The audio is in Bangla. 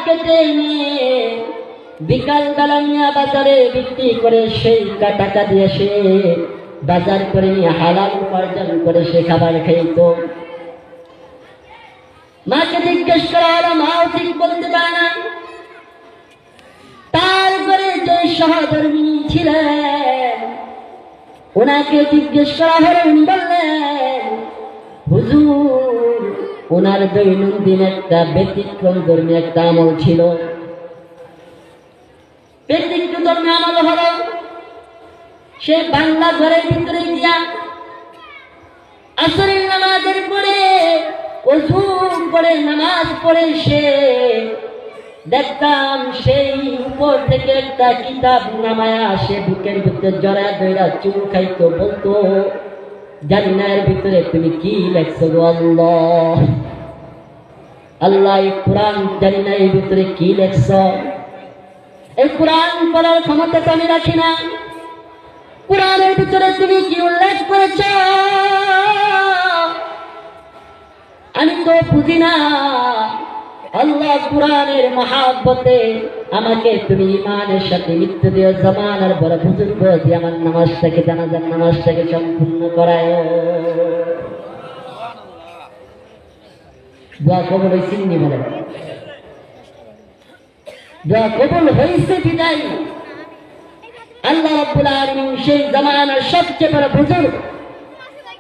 কেটে নিয়ে বিকাল বেলা নিয়ে বাজারে বিক্রি করে সেই টাকা দিয়ে সে বাজার করে নিয়ে হালাল উপার্জন করে সে খাবার খেত। মাকে জিজ্ঞেস করা হলো, মাও ঠিক বলতে পারে না। তারপরে যে সহধর্মিনী ছিলেন ওনাকে জিজ্ঞেস করা হলো, উনি বললেন, হুজুর, ওনার দৈনন্দিন একটা ব্যতিক্রম ধর্মী একটা আমল ছিল। ব্যতিক্রম ধর্মী আমল হলো সে বাংলা ঘরের ভিতরে গিয়া আসরের নামাজের পরে ওযু করে নামাজ পড়ে সে দেখতাম সেই উপর থেকে একটা কিতাব নামায়া সে বুকের ভিতরে জড়া দইরা চুল খাইতো, বলতো, জানি না এর ভিতরে তুমি কি লেখছো গো আল্লাহ, আল্লাহ এই কোরআন জানি না এর ভিতরে কি লেখছো। এই কোরআন পড়ার ক্ষমতা তো আমি রাখি না, কোরআনের ভিতরে তুমি কি উল্লেখ করেছ আমি তো বুঝি না। আল্লাহ কোরআনের মহাব্বতে আমাকে তুমি ইমানের সাথে মৃত্যু দিও, জামানার বড় বুজুর্গ দিয়ে আমার নামাজটাকে, জানাজার নামাজটাকে সম্পূর্ণ করায়। দোয়া কবুল হয়েছে নি বলে, দোয়া কবুল হয়েছে বিদায় আল্লাহ রাব্বুল আলামিন সেই জামানার সবচেয়ে বড় বুজুর্গ